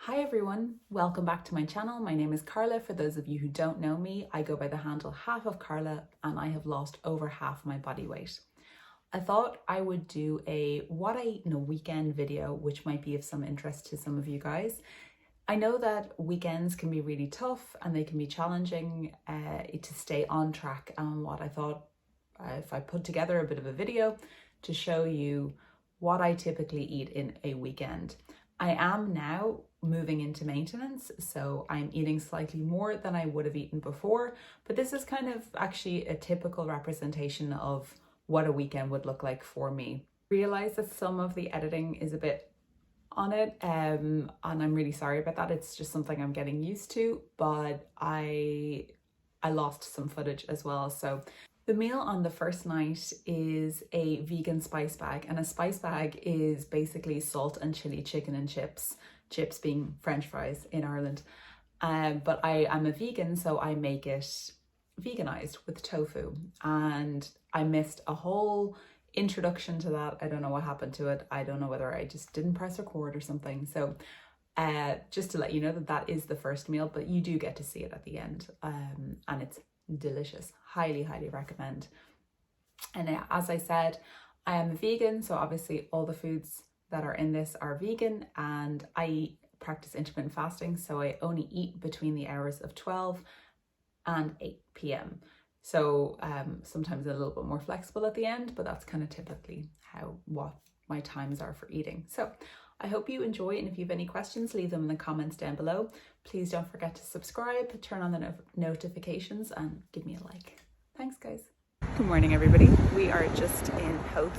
Hi everyone, welcome back to my channel. My name is Carla. For those of you who don't know me, I go by the handle half of Carla and I have lost over half my body weight. I thought I would do a what I eat in a weekend video, which might be of some interest to some of you guys. I know that weekends can be really tough and they can be challenging to stay on track, and what I thought if I put together a bit of a video to show you what I typically eat in a weekend. I am now moving into maintenance, so I'm eating slightly more than I would have eaten before, but this is kind of actually a typical representation of what a weekend would look like for me. I realize that some of the editing is a bit on it, and I'm really sorry about that. It's just something I'm getting used to, but I lost some footage as well. So the meal on the first night is a vegan spice bag, and a spice bag is basically salt and chili chicken and chips being French fries in Ireland. But I am a vegan, so I make it veganized with tofu, and I missed a whole introduction to that. I don't know what happened to it. I don't know whether I just didn't press record or something. So just to let you know that that is the first meal, but you do get to see it at the end, and it's delicious. Highly recommend. And as I said, I am a vegan, so obviously all the foods that are in this are vegan, and I practice intermittent fasting, so I only eat between the hours of 12 and 8 p.m. So sometimes a little bit more flexible at the end, but that's kind of typically what my times are for eating. So I hope you enjoy, and if you have any questions, leave them in the comments down below. Please don't forget to subscribe, turn on the notifications, and give me a like. Thanks, guys. Good morning, everybody. We are just in Howth,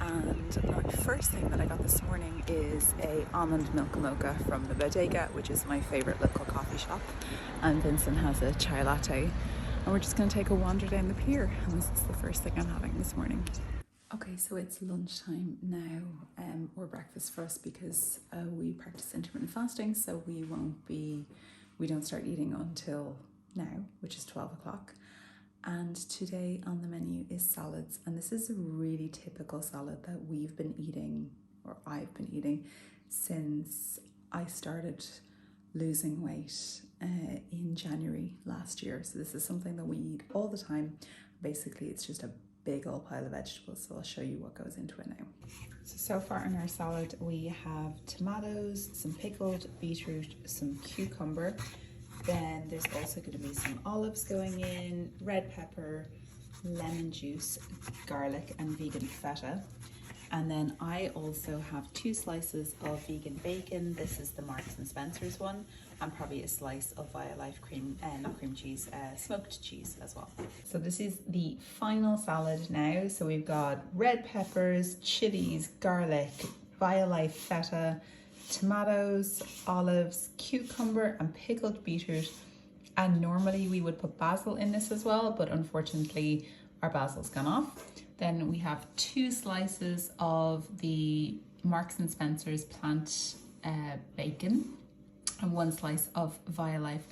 and the first thing that I got this morning is a almond milk mocha from the Bodega, which is my favorite local coffee shop, and Vincent has a chai latte, and we're just going to take a wander down the pier, and this is the first thing I'm having this morning. Okay, so it's lunchtime now, or breakfast for us, because we practice intermittent fasting, so we don't start eating until now, which is 12 o'clock. And today on the menu is salads, and this is a really typical salad that we've been eating, or I've been eating, since I started losing weight in January last year. So this is something that we eat all the time. Basically, it's just a big old pile of vegetables, so I'll show you what goes into it now. So far in our salad we have tomatoes, some pickled beetroot, some cucumber, then there's also going to be some olives going in, red pepper, lemon juice, garlic and vegan feta. And then I also have 2 slices of vegan bacon. This is the Marks and Spencer's one, and probably a slice of Violife smoked cheese as well. So this is the final salad now. So we've got red peppers, chilies, garlic, Violife feta, tomatoes, olives, cucumber and pickled beetroot. And normally we would put basil in this as well, but unfortunately our basil's gone off. Then we have 2 slices of the Marks and Spencer's plant bacon, and 1 slice of Violife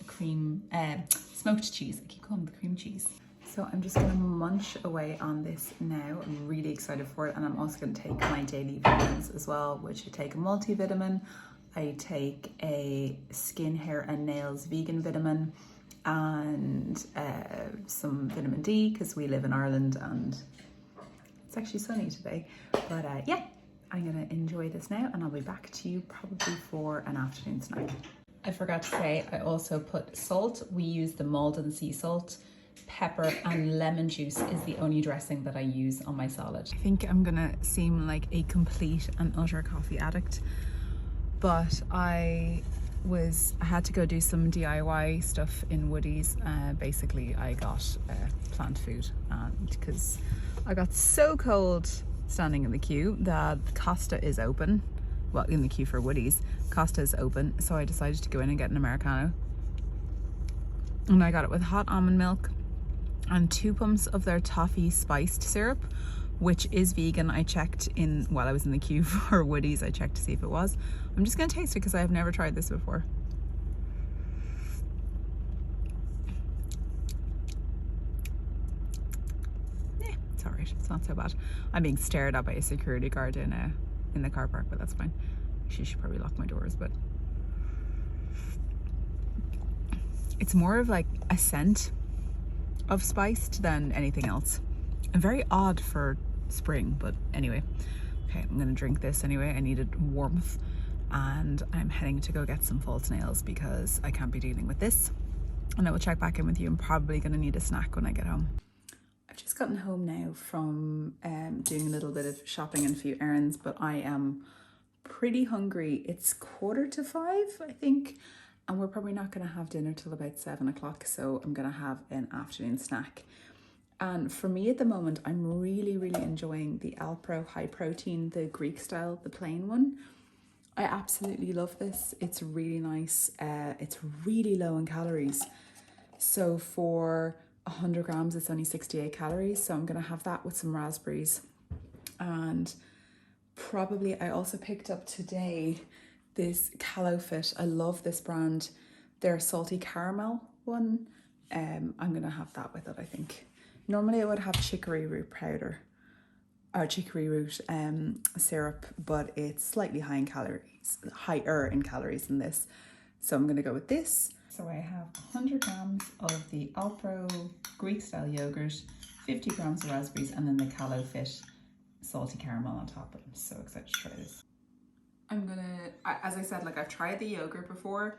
smoked cheese. I keep calling it the cream cheese. So I'm just gonna munch away on this now. I'm really excited for it, and I'm also gonna take my daily vitamins as well, which I take a multivitamin, I take a skin, hair and nails vegan vitamin, and some vitamin D, because we live in Ireland and it's actually sunny today. But yeah, I'm gonna enjoy this now, and I'll be back to you probably for an afternoon snack. I forgot to say, I also put salt. We use the Malden sea salt. Pepper and lemon juice is the only dressing that I use on my salad. I think I'm gonna seem like a complete and utter coffee addict, but I had to go do some DIY stuff in Woodies. Basically I got plant food, and because I got so cold standing in the queue that Costa is open. Well, in the queue for Woodies, Costa is open, so I decided to go in and get an Americano. And I got it with hot almond milk and 2 pumps of their toffee spiced syrup, which is vegan. I checked while I was in the queue for Woodies, I checked to see if it was. I'm just gonna taste it because I have never tried this before. It's alright, it's not so bad. I'm being stared at by a security guard in the car park, but that's fine. She should probably lock my doors, but It's more of like a scent of spiced than anything else. And very odd for spring, but anyway. Okay, I'm gonna drink this anyway. I needed warmth, and I'm heading to go get some false nails because I can't be dealing with this. And I will check back in with you. I'm probably gonna need a snack when I get home. I've just gotten home now from doing a little bit of shopping and a few errands, but I am pretty hungry. It's 4:45, I think, and we're probably not gonna have dinner till about 7 o'clock, so I'm gonna have an afternoon snack. And for me at the moment, I'm really enjoying the Alpro high protein, the Greek style, the plain one. I absolutely love this. It's really nice. It's really low in calories. So for 100 grams, it's only 68 calories. So I'm gonna have that with some raspberries. And probably I also picked up today this Calofit. I love this brand. Their salty caramel one. I'm gonna have that with it, I think. Normally I would have chicory root powder or chicory root syrup, but it's slightly higher in calories than this. So I'm gonna go with this. So I have 100 grams of the Alpro Greek style yogurt, 50 grams of raspberries, and then the Calofit salty caramel on top. I'm so excited to try this. I'm gonna, as I said, like I've tried the yogurt before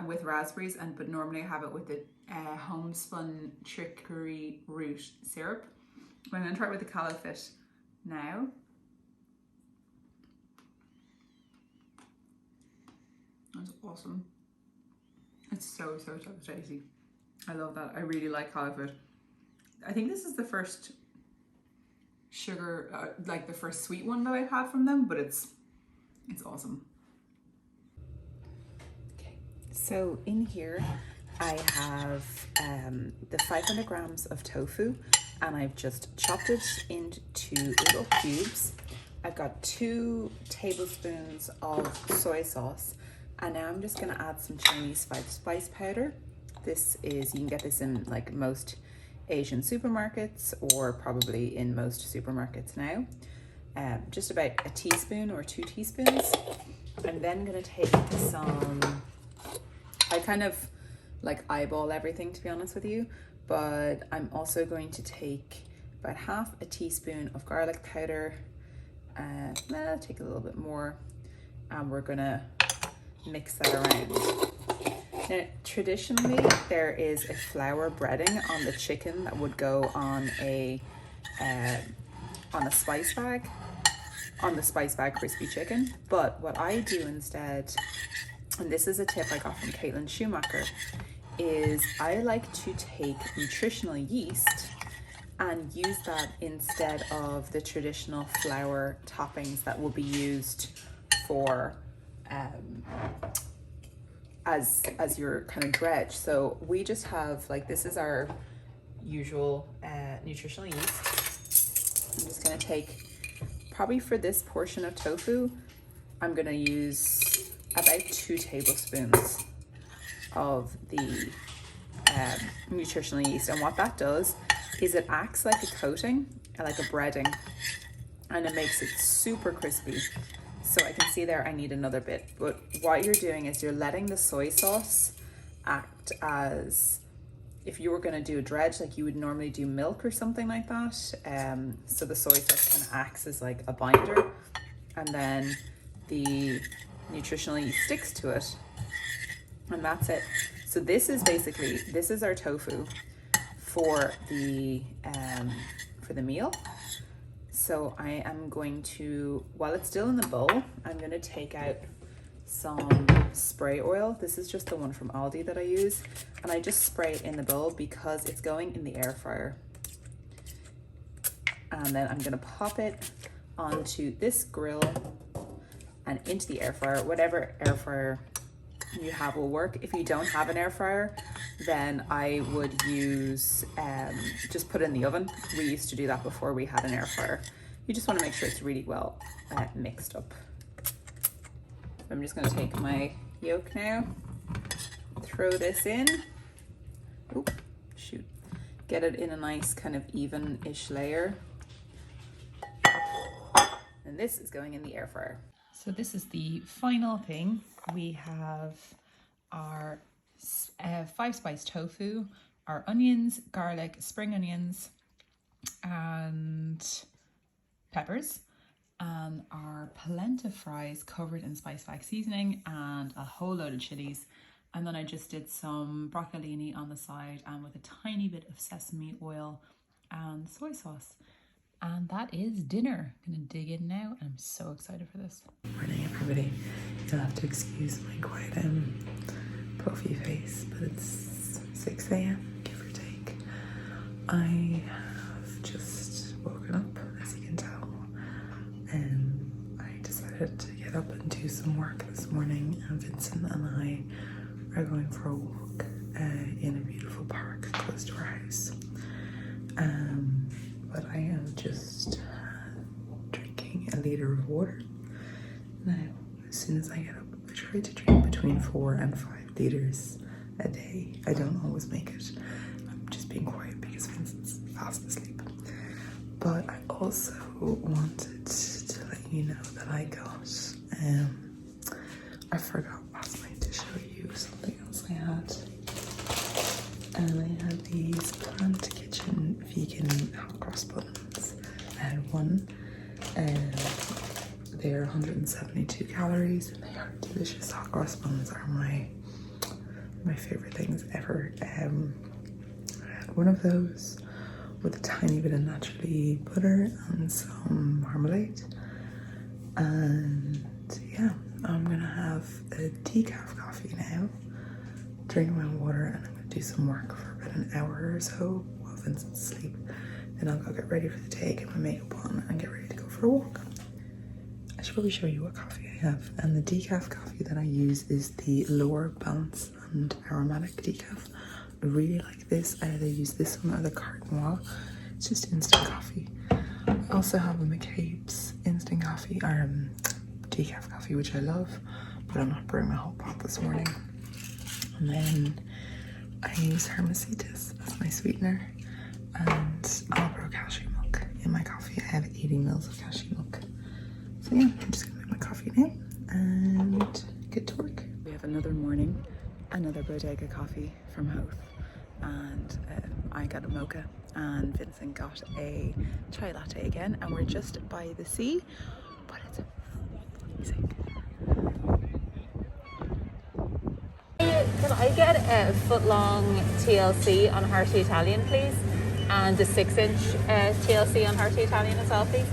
with raspberries, but normally I have it with the homespun chicory root syrup. But I'm gonna try it with the Calofit now. That's awesome. It's so tasty. I love that. I really like Calofit. I think this is the first sugar, like the first sweet one that I've had from them, but it's awesome. Okay, so in here I have the 500 grams of tofu, and I've just chopped it into little cubes. I've got 2 tablespoons of soy sauce, and now I'm just gonna add some Chinese 5-spice powder. This is, you can get this in like most Asian supermarkets or probably in most supermarkets now. Just about a teaspoon or 2 teaspoons. I'm then gonna take some, I kind of like eyeball everything, to be honest with you, but I'm also going to take about half a teaspoon of garlic powder. I'll take a little bit more, and we're gonna mix that around. Now, traditionally, there is a flour breading on the chicken that would go on a spice bag, crispy chicken. But what I do instead, and this is a tip I got from Caitlin Schumacher, is I like to take nutritional yeast and use that instead of the traditional flour toppings that will be used for as your kind of dredge. So we just have, like, this is our usual nutritional yeast. I'm just gonna take, probably for this portion of tofu, I'm gonna use about 2 tablespoons of the nutritional yeast. And what that does is it acts like a coating, like a breading, and it makes it super crispy. So I can see there I need another bit, but what you're doing is you're letting the soy sauce act as if you were going to do a dredge, like you would normally do milk or something like that. So the soy sauce kind of acts as like a binder, and then the nutritional yeast sticks to it, and that's it. So this is basically, this is our tofu for the meal. So I am going to, while it's still in the bowl, I'm going to take out some spray oil. This is just the one from Aldi that I use, and I just spray it in the bowl because it's going in the air fryer. And then I'm going to pop it onto this grill and into the air fryer. Whatever air fryer you have will work. If you don't have an air fryer, then I would use just put it in the oven. We used to do that before we had an air fryer. You just want to make sure it's really well mixed up. I'm just going to take my yolk now, throw this in. Oop, shoot. Get it in a nice kind of even-ish layer. And this is going in the air fryer. So this is the final thing. We have our 5 spice tofu, our onions, garlic, spring onions, and peppers, and our polenta fries covered in spice wax seasoning, and a whole load of chilies. And then I just did some broccolini on the side, and with a tiny bit of sesame oil and soy sauce. And that is dinner. I'm gonna dig in now, and I'm so excited for this. Morning, everybody. You'll have to excuse my quite puffy face, but it's 6 a.m, give or take. I have just woken up, as you can tell. I decided to get up and do some work this morning, and Vincent and I are going for a walk in a beautiful park close to our house. But I am just drinking a litre of water. Now, as soon as I get up, I try to drink between 4 and 5 litres a day. I don't always make it. I'm just being quiet because Vincent's fast asleep. But I also wanted to let you know that I got, I forgot last night to show you something else I had. And I had these Plant Kitchen vegan hot cross buns. I had one, they're 172 calories, and they are delicious. Hot cross buns are my favorite things ever. I had one of those with a tiny bit of naturally butter and some marmalade. And yeah, I'm gonna have a decaf coffee now, drink my water, and I'm gonna do some work for about an hour or so while Vincent's asleep. Then I'll go get ready for the day, get my makeup on, and get ready to go for a walk. I should probably show you what coffee I have. And the decaf coffee that I use is the lower balance and aromatic decaf. I really like this. I either use this one or the Carte Noire. It's just instant coffee. I also have a McCabe's instant coffee, or decaf coffee, which I love, but I'm not brewing my whole pot this morning. And then I use Hermesitas as my sweetener, and Alpro cashew milk in my coffee. I have 80 mils of cashew milk. So yeah, I'm just gonna make my coffee now and get to work. We have another morning, another bodega coffee from Hoth, and I got a mocha, and Vincent got a chai latte again, and we're just by the sea, but it's amazing. Can I get a foot-long TLC on Hearty Italian, please? And a 6-inch TLC on Hearty Italian as well, please?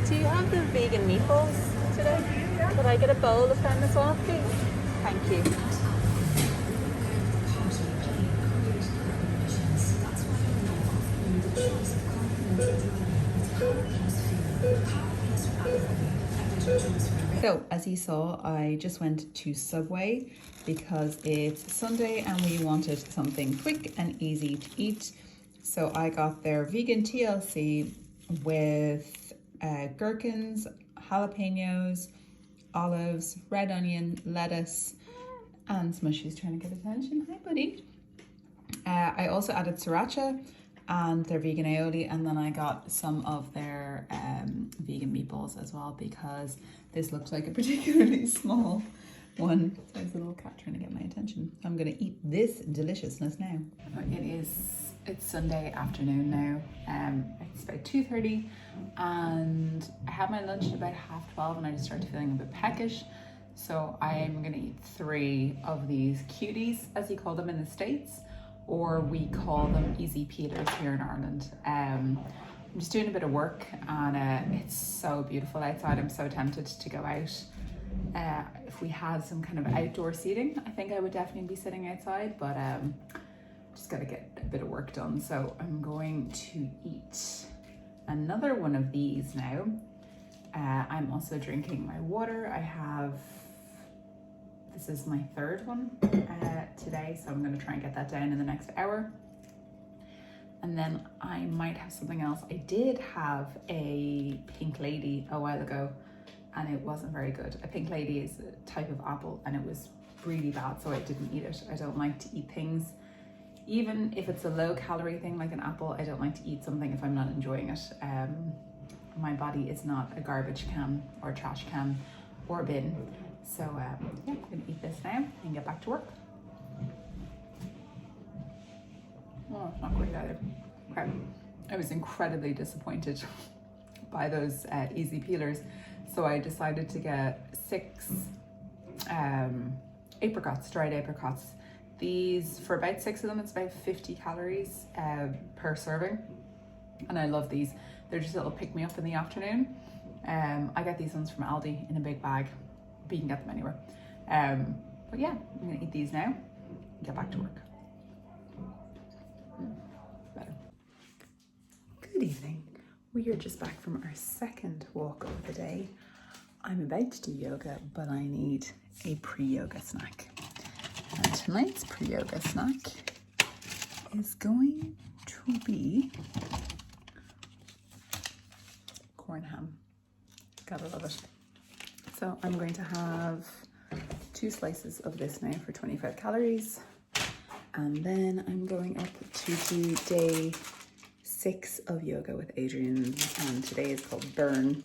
Do you have the vegan meatballs today? Could I get a bowl of them as well, please? Thank you. So, as you saw, I just went to Subway because it's Sunday and we wanted something quick and easy to eat. So I got their vegan TLC with gherkins, jalapenos, olives, red onion, lettuce, and Smushy's trying to get attention. Hi, buddy. I also added sriracha and their vegan aioli, and then I got some of their vegan meatballs as well because this looks like a particularly small one. So there's a little cat trying to get my attention. I'm gonna eat this deliciousness now. It's Sunday afternoon now. It's about 2:30 and I had my lunch at about 12:30 and I just started feeling a bit peckish. So I'm gonna eat 3 of these cuties, as you call them in the States, or we call them easy peelers here in Ireland. I'm just doing a bit of work and it's so beautiful outside. I'm so tempted to go out. If we had some kind of outdoor seating, I think I would definitely be sitting outside, but just gotta get a bit of work done. So I'm going to eat another one of these now. I'm also drinking my water. This is my 3rd one today, so I'm going to try and get that down in the next hour. And then I might have something else. I did have a Pink Lady a while ago and it wasn't very good. A Pink Lady is a type of apple and it was really bad, so I didn't eat it. I don't like to eat things Even if it's a low calorie thing like an apple, I don't like to eat something if I'm not enjoying it. My body is not a garbage can or trash can or bin. So yeah, I'm gonna eat this now and get back to work. Oh, it's not great either. Okay. I was incredibly disappointed by those easy peelers. So I decided to get 6 apricots, dried apricots. These, for about 6 of them, it's about 50 calories per serving. And I love these. They're just a little pick-me-up in the afternoon. I get these ones from Aldi in a big bag, but you can get them anywhere. But yeah, I'm gonna eat these now and get back to work. Better. Good evening. We are just back from our second walk of the day. I'm about to do yoga, but I need a pre-yoga snack. And tonight's pre-yoga snack is going to be corn ham. Gotta love it. So I'm going to have 2 slices of this now for 25 calories. And then I'm going up to do day 6 of yoga with Adrian. And today is called Burn.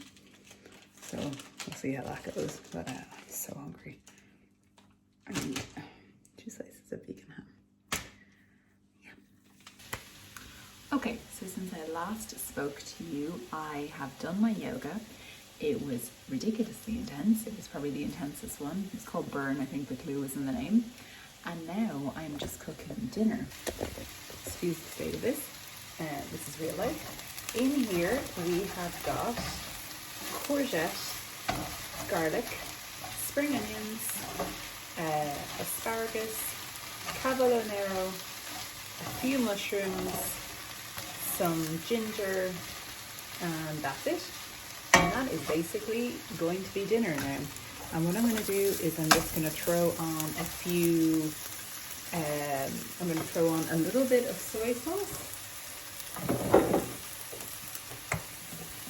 So we'll see how that goes. But I'm so hungry. I need 2 slices of vegan ham. Yeah. Okay, so since I last spoke to you, I have done my yoga. It was ridiculously intense. It was probably the intensest one. It's called Burn. I think the clue was in the name. And now I'm just cooking dinner. Excuse the state of this. This is real life. In here we have got courgette, garlic, spring onions, asparagus, cavolo nero, a few mushrooms, some ginger, and that's it. And that is basically going to be dinner now. And what I'm going to do is I'm just going to throw on a few, I'm going to throw on a little bit of soy sauce.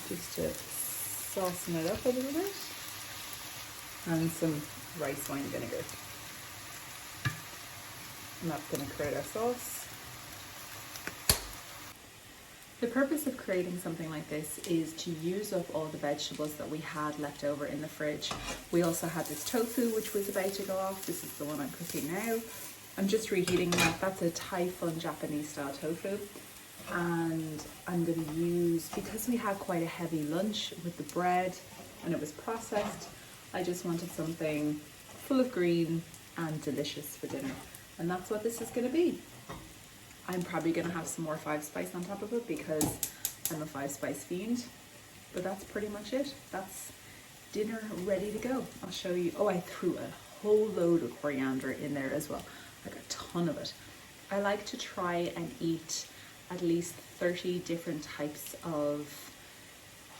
Just to soften it up a little bit. And some rice wine vinegar. And that's going to create our sauce. The purpose of creating something like this is to use up all the vegetables that we had left over in the fridge. We also had this tofu which was about to go off. This is the one I'm cooking now. I'm just reheating that. That's a Thai fun Japanese style tofu. And I'm going to use, because we had quite a heavy lunch with the bread and it was processed, I just wanted something full of green and delicious for dinner. And that's what this is going to be. I'm probably going to have some more 5 spice on top of it because I'm a 5 spice fiend. But that's pretty much it. That's dinner ready to go. I'll show you. Oh, I threw a whole load of coriander in there as well. Like a ton of it. I like to try and eat at least 30 different types of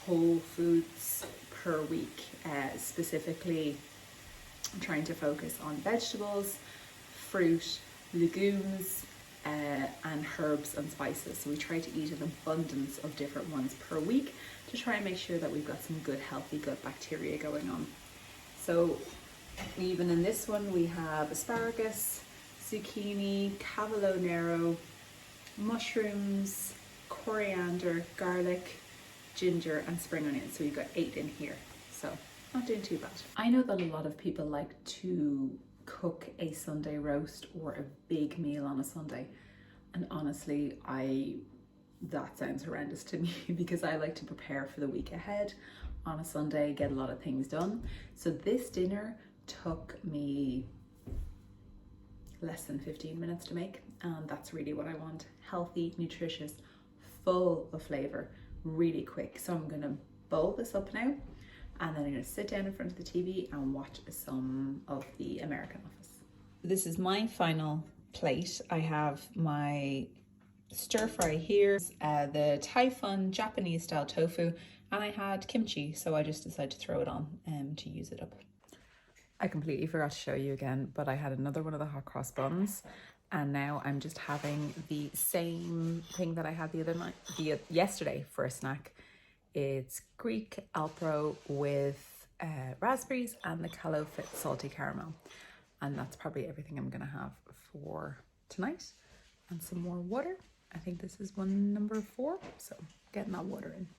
whole foods per week. Specifically, I'm trying to focus on vegetables, fruit, legumes, and herbs and spices. So we try to eat an abundance of different ones per week to try and make sure that we've got some good healthy gut bacteria going on. So even in this one we have asparagus, zucchini, cavolo nero, mushrooms, coriander, garlic, ginger and spring onions. So we've got 8 in here. So not doing too bad. I know that a lot of people like to cook a Sunday roast or a big meal on a Sunday, and honestly that sounds horrendous to me because I like to prepare for the week ahead on a Sunday, get a lot of things done. So this dinner took me less than 15 minutes to make, and that's really what I want. Healthy, nutritious, full of flavor, really quick. So I'm gonna bowl this up now, and then I'm gonna sit down in front of the TV and watch some of the American Office. This is my final plate. I have my stir fry here, the Thai fun Japanese style tofu, and I had kimchi, so I just decided to throw it on to use it up. I completely forgot to show you again, but I had another one of the hot cross buns, and now I'm just having the same thing that I had yesterday for a snack. It's Greek Alpro with raspberries and the Callo Fit salty caramel, and that's probably everything I'm gonna have for tonight. and some more water. I think this is one number 4, so getting that water in.